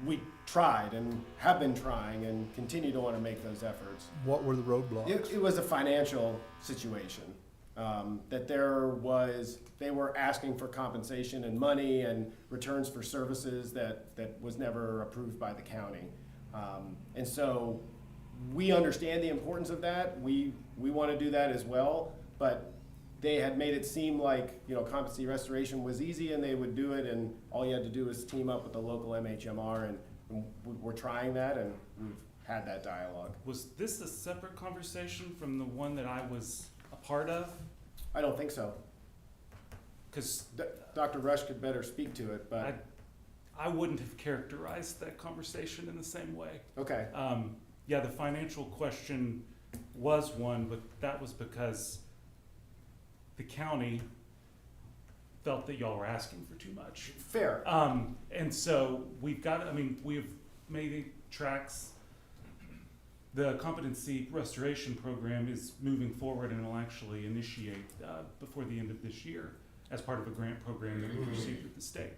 we tried and have been trying and continue to want to make those efforts. What were the roadblocks? It was a financial situation. That they were asking for compensation and money and returns for services that was never approved by the county. And so we understand the importance of that. We want to do that as well, but they had made it seem like, you know, competency restoration was easy and they would do it, and all you had to do was team up with the local MHMR, and We're trying that, and we've had that dialogue. Was this a separate conversation from the one that I was a part of? I don't think so. Because Dr. Rush could better speak to it, but, I wouldn't have characterized that conversation in the same way. okay, Yeah, the financial question was one, but that was because the county felt that y'all were asking for too much. fair. And so we've got, I mean, we've made tracks. The competency restoration program is moving forward and will actually initiate before the end of this year as part of a grant program that we received with the state.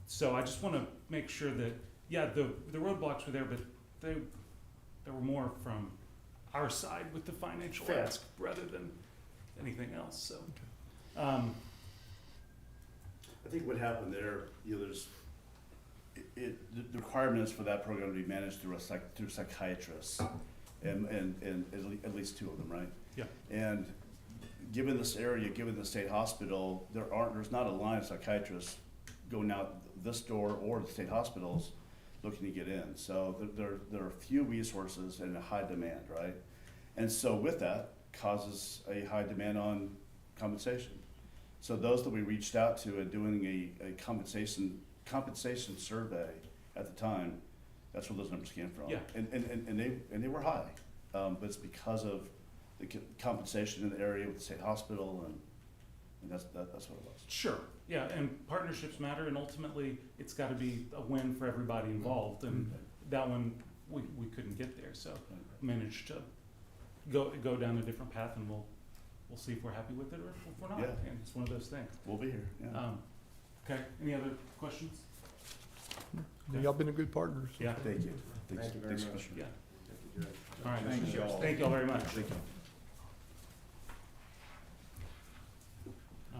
So I just want to make sure that, yeah, the roadblocks were there, but there were more from our side with the financial Fair. ask rather than anything else, so. I think what happened there, you know, there's, the requirements for that program to be managed through through psychiatrists, and at least two of them, right? Yeah. And given this area, given the state hospital, there's not a line of psychiatrists going out this door or the state hospitals looking to get in. So there are few resources and a high demand, right? And so with that causes a high demand on compensation. So those that we reached out to and doing a compensation survey at the time, that's where those numbers came from. Yeah. And they were high, but it's because of the compensation in the area with the state hospital, and that's what it was. Sure, yeah, and partnerships matter, and ultimately, it's gotta be a win for everybody involved, and that one, we couldn't get there, so managed to go down a different path, and we'll see if we're happy with it or if we're not, Yeah. and it's one of those things. We'll be here, yeah. Okay, any other questions? Okay. Y'all been a good partner. so. Yeah, Thank you. Thank you very much. Commissioner. yeah, all right. Thank y'all. Thank y'all very much. Thank you.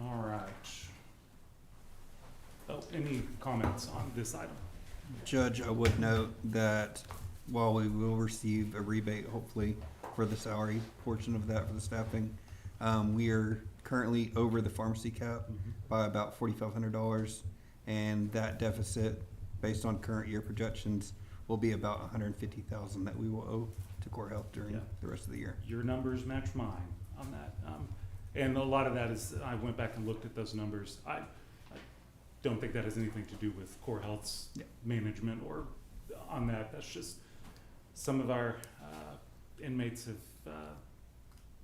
All right. Oh, any comments on this item? Judge, I would note that while we will receive a rebate, hopefully, for the salary portion of that for the staffing, we are currently over the pharmacy cap by about $4,500, and that deficit, based on current year projections, will be about $150,000 that we will owe to Core Health during Yeah. the rest of the year. Your numbers match mine on that. And a lot of that is, I went back and looked at those numbers. I don't think that has anything to do with Core Health's Yeah. management or on that. That's just, some of our inmates have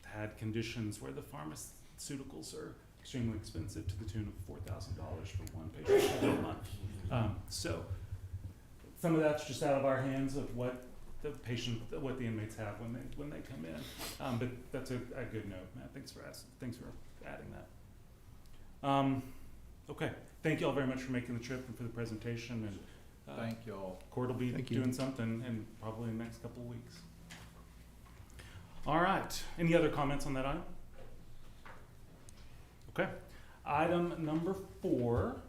had conditions where the pharmaceuticals are extremely expensive to the tune of $4,000 for one patient a month. So some of that's just out of our hands of what the inmates have when they come in. But that's a good note, Matt. Thanks for adding that. Okay, thank you all very much for making the trip and for the presentation, and Thank y'all. Court will be Thank you. doing something in probably the next couple of weeks. All right, any other comments on that item? Okay, item number 4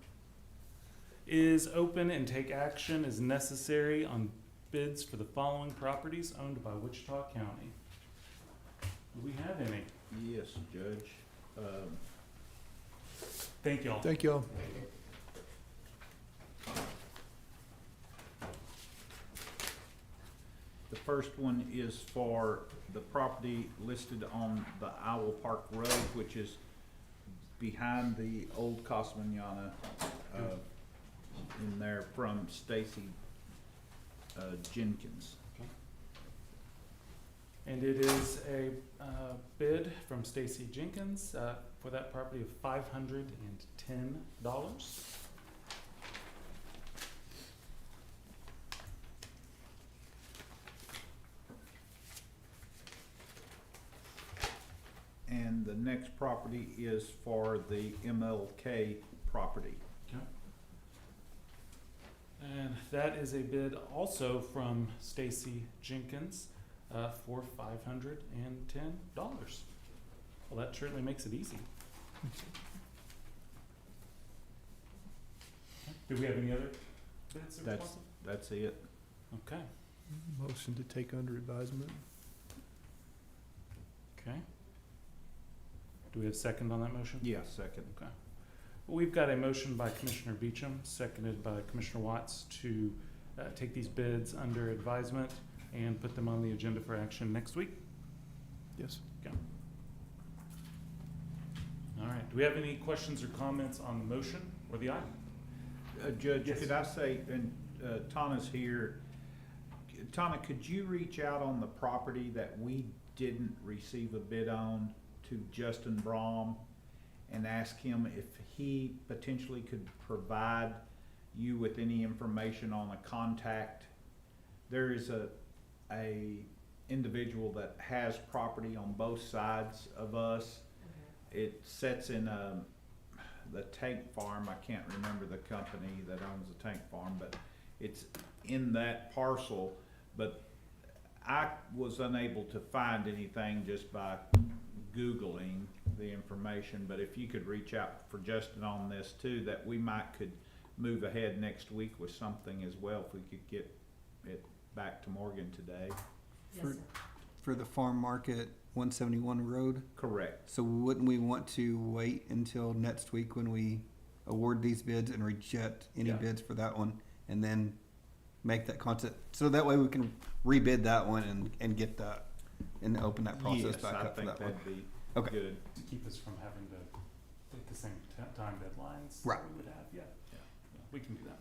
is open and take action as necessary on bids for the following properties owned by Wichita County. Do we have any? Yes, Judge. Thank y'all. Thank y'all. The first one is for the property listed on the Owl Park Road, which is behind the old Casa Manana, in there from Stacy Jenkins. And it is a bid from Stacy Jenkins for that property of $510. And the next property is for the MLK property. Okay. And that is a bid also from Stacy Jenkins for $510. Well, that certainly makes it easy. Do we have any other bids that are That's, responsive? that's it. Okay, Motion to take under advisement. okay. Do we have a second on that motion? Yeah, second. We've got a motion by Commissioner Beecham, seconded by Commissioner Watts to take these bids under advisement and put them on the agenda for action next week. Yes. All right, do we have any questions or comments on the motion or the item? Judge, Yes. could I say, and Tana's here, Tana, could you reach out on the property that we didn't receive a bid on to Justin Brom and ask him if he potentially could provide you with any information on a contact? There is a individual that has property on both sides of us. It sets in the tank farm. I can't remember the company that owns the tank farm, but it's in that parcel. But I was unable to find anything just by Googling the information. But if you could reach out for Justin on this too, that we could move ahead next week with something as well, if we could get it back to Morgan today. Yes, For- sir. For the farm market, 171 road. Correct. So wouldn't we want to wait until next week when we award these bids and reject any Yeah. bids for that one, and then make that concept, so that way we can rebid that one and get that, and open that process Yes, back I up for think that one? that'd be Okay. good. To keep us from having to hit the same time deadlines Right. that we would have, yeah. Yeah. We can do that.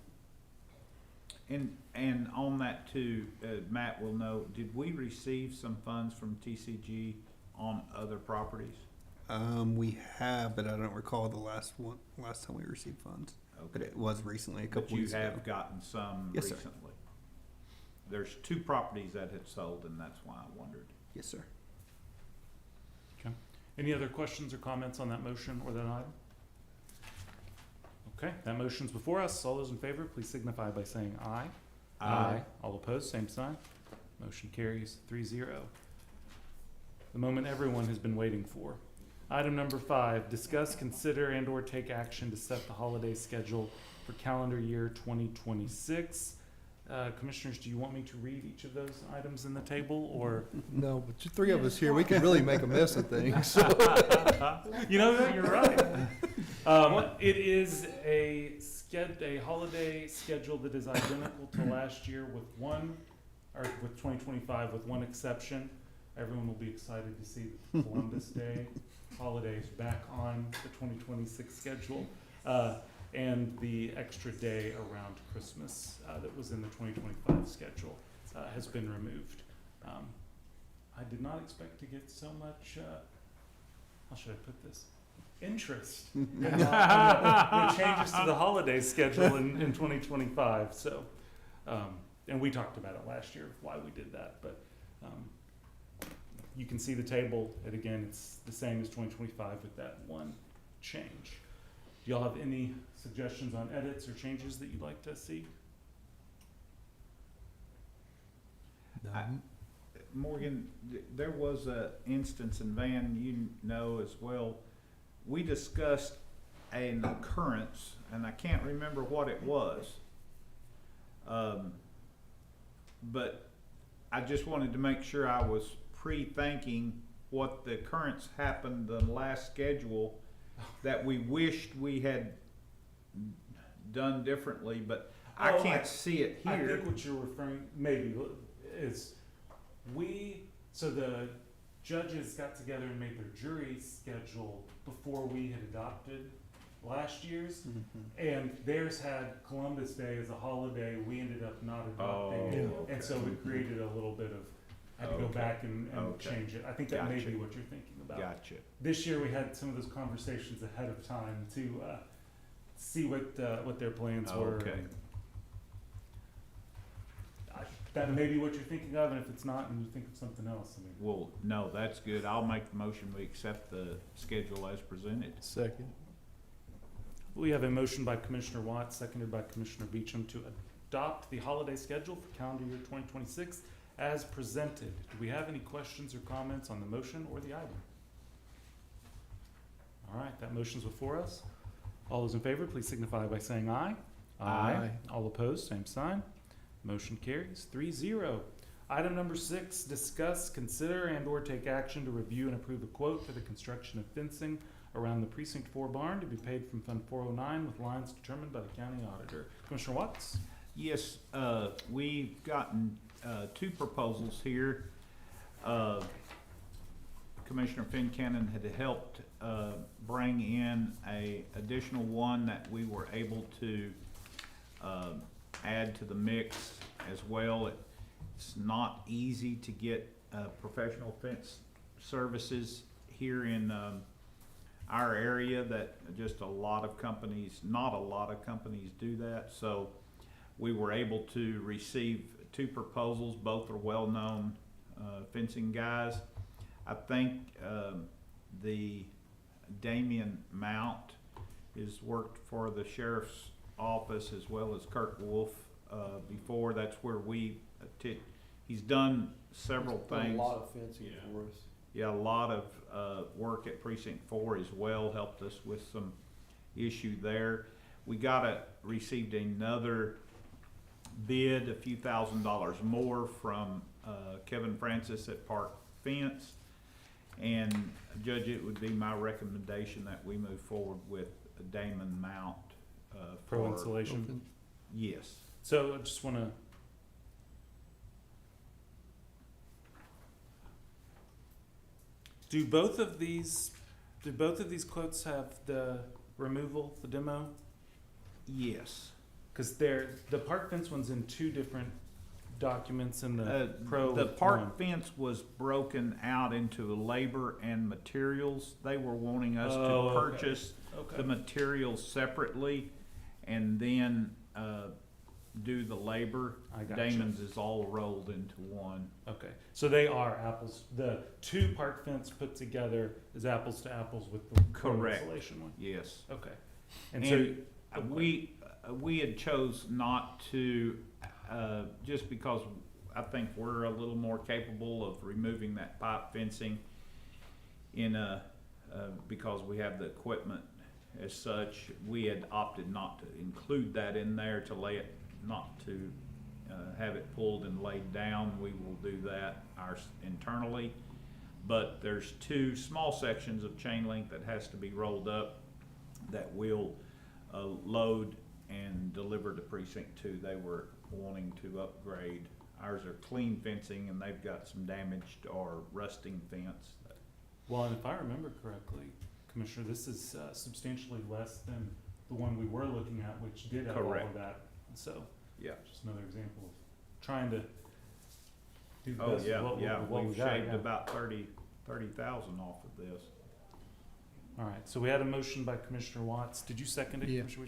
And on that too, Matt will know, did we receive some funds from TCG on other properties? We have, but I don't recall the last time we received funds. But Okay. it was recently, a But couple you weeks ago. have gotten some Yes, sir. recently? There's 2 properties that had sold, and that's why I wondered. Yes, sir. Any other questions or comments on that motion or that item? Okay, that motion's before us. All those in favor, please signify by saying aye. All opposed, same sign. Motion carries 3-0. The moment everyone has been waiting for. Item number 5, discuss, consider, and/or take action to set the holiday schedule for calendar year 2026. Commissioners, do you want me to read each of those items in the table, or? No, but you 3 of us here, we could really make a mess of things, so. You know, you're right. It is a holiday schedule that is identical to last year with 2025 with one exception. Everyone will be excited to see that Columbus Day holiday is back on the 2026 schedule. And the extra day around Christmas that was in the 2025 schedule has been removed. I did not expect to get so much, how should I put this? Interest in the changes to the holiday schedule in 2025. So, and we talked about it last year, why we did that. But you can see the table, and again, it's the same as 2025 with that one change. Do y'all have any suggestions on edits or changes that you'd like to see? Morgan, there was a instance, and Van, you know as well, we discussed an occurrence, and I can't remember what it was. But I just wanted to make sure I was pre-thinking what the occurrence happened the last schedule that we wished we had done differently, but I Oh, can't see it I here. think what you're referring, maybe, is so the judges got together and made their jury schedule before we had adopted last year's, and theirs had Columbus Day as a holiday. We ended up not adopting it, okay. and so it created a little bit of, had to go Okay. back and Okay. change it. I think that may Gotcha. be what you're thinking about. Gotcha. This year, we had some of those conversations ahead of time to see what their plans were. Okay. That may be what you're thinking of, and if it's not, and you think of something else, I mean. Well, no, that's good. I'll make the motion, we accept the schedule as presented. Second. We have a motion by Commissioner Watts, seconded by Commissioner Beecham to adopt the holiday schedule for calendar year 2026 as presented. Do we have any questions or comments on the motion or the item? All right, that motion's before us. All those in favor, please signify by saying aye. Aye. All opposed, same sign. Motion carries 3-0. Item number 6, discuss, consider, and/or take action to review and approve a quote for the construction of fencing around the Precinct 4 barn to be paid from Fund 409 with lines determined by the county auditor. Commissioner Watts? Yes, we've gotten, two proposals here. Commissioner Fincannon had helped, bring in a additional one that we were able to, add to the mix as well. It's not easy to get, professional fence services here in, our area, that just a lot of companies, not a lot of companies do that. So we were able to receive two proposals. Both are well-known fencing guys. I think the Damian Mount has worked for the sheriff's office as well as Kirk Wolf before. That's where he's done several things. A lot of fencing for us. Yeah, a lot of work at Precinct 4 as well, helped us with some issue there. We received another bid, a few $1,000s more from Kevin Francis at Park Fence. And Judge, it would be my recommendation that we move forward with a Damon Mount. Pro for- insulation. Yes. So I just wanna. Do both of these quotes have the removal, the demo? Yes. Cause the park fence one's in two different documents in the pro The one. park fence was broken out into labor and materials. They were wanting us Oh, to okay. purchase Okay. the materials separately and then do the labor. I gotcha. Damon's is all rolled into one. Okay, so they are apples. The two park fence put together is apples to apples with the pro Correct. insulation one. Yes. Okay, And so we had chose not to, just because I think we're a little more capable of removing that pipe fencing because we have the equipment as such. We had opted not to include that in there not to have it pulled and laid down. We will do that internally. But there's two small sections of chain link that has to be rolled up that will load and deliver to Precinct 2. They were wanting to upgrade. Ours are clean fencing and they've got some damaged or rusting fence. well, and if I remember correctly, Commissioner, this is substantially less than the one we were looking at, which did have all Correct. of that. So, Yeah. just another example of trying to do the Oh, best yeah, with yeah. what we We've got. shaved Yeah. about 30,000 off of this. All right, so we had a motion by Commissioner Watts. Did you second it, Yeah. Commissioner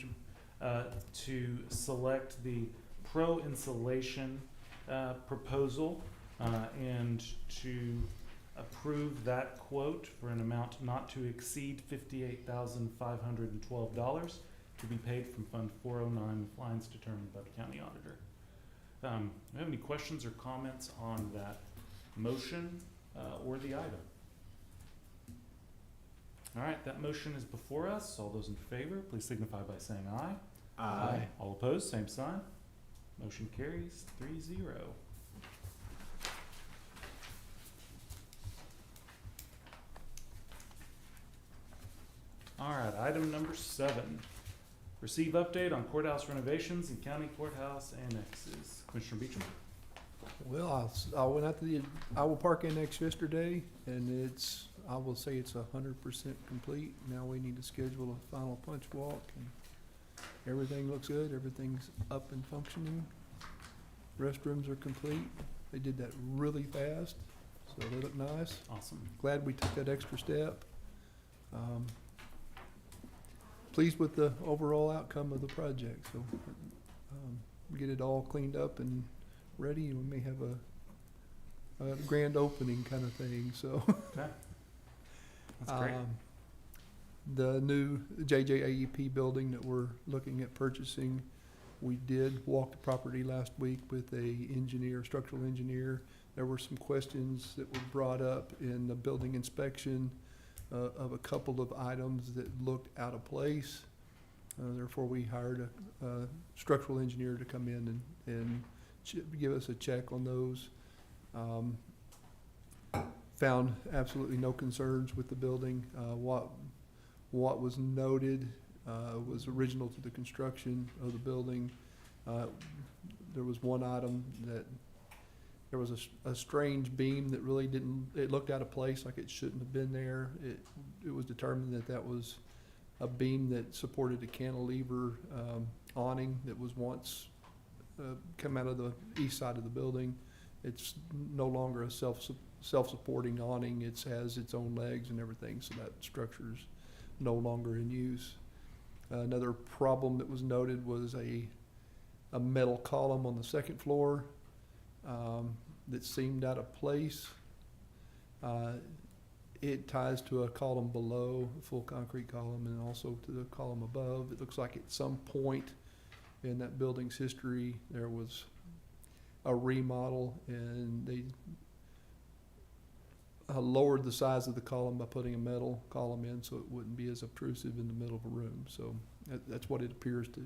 Wichita? To select the pro insulation proposal and to approve that quote for an amount not to exceed $58,512 to be paid from Fund 409 with lines determined by the county auditor. Do you have any questions or comments on that motion or the item? All right, that motion is before us. All those in favor, please signify by saying aye. Aye. All opposed, same sign. Motion carries 3-0. All right, item number 7. Receive update on courthouse renovations and county courthouse annexes. Commissioner Beecham. Well, I went out to the Iowa Park Annex yesterday, and I will say it's 100% complete. Now we need to schedule a final punch walk, and everything looks good. Everything's up and functioning. Restrooms are complete. They did that really fast, so they look nice. Awesome. Glad we took that extra step. Pleased with the overall outcome of the project, so we get it all cleaned up and ready, and we may have a grand opening kind of thing, so. Okay. That's great. The new JJAEP building that we're looking at purchasing, we did walk the property last week with a structural engineer. There were some questions that were brought up in the building inspection of a couple of items that looked out of place. Therefore, we hired a structural engineer to come in and give us a check on those. Found absolutely no concerns with the building. What was noted was original to the construction of the building. There was one item that, there was a strange beam that really didn't, it looked out of place, like it shouldn't have been there. It was determined that that was a beam that supported a cantilever awning that was once come out of the east side of the building. It's no longer a self-supporting awning. It has its own legs and everything, so that structure's no longer in use. Another problem that was noted was a metal column on the second floor that seemed out of place. It ties to a column below, a full concrete column, and also to the column above. It looks like at some point in that building's history, there was a remodel, and they lowered the size of the column by putting a metal column in so it wouldn't be as obtrusive in the middle of a room. So that's what it appears to.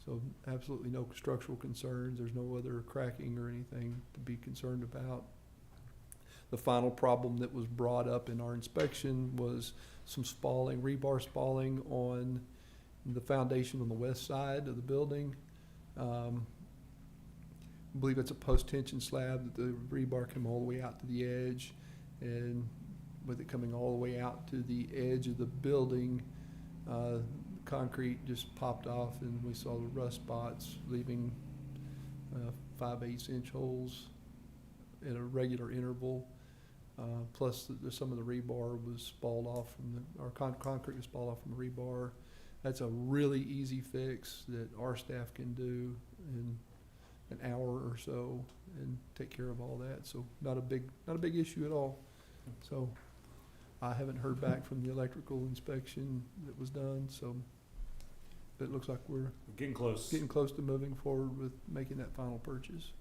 So absolutely no structural concerns. There's no other cracking or anything to be concerned about. The final problem that was brought up in our inspection was some spalling, rebar spalling on the foundation on the west side of the building. I believe it's a post-tension slab that the rebar came all the way out to the edge, and with it coming all the way out to the edge of the building, concrete just popped off, and we saw the rust spots leaving 5/8 inch holes at a regular interval. Plus, some of the rebar was spalled off from the, or concrete was spalled off from the rebar. That's a really easy fix that our staff can do in an hour or so and take care of all that. So not a big issue at all. So I haven't heard back from the electrical inspection that was done, so it looks like we're Getting close. getting close to moving forward with making that final purchase.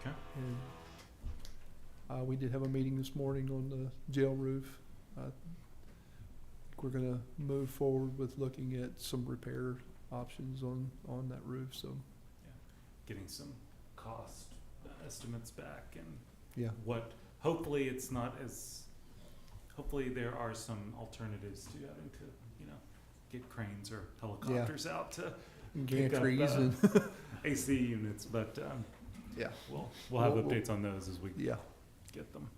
Okay. And we did have a meeting this morning on the jail roof. We're gonna move forward with looking at some repair options on that roof, so. Getting some cost estimates back and Yeah. what, hopefully it's not as, hopefully there are some alternatives to having to, get cranes or helicopters out to pick up, Gantries and, AC units, but, yeah, we'll have We'll- updates on those as we yeah. get them.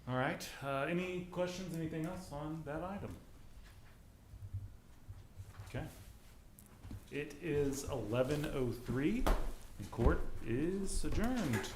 All right, any questions, anything else on that item? Okay. It is 11:03 and court is adjourned.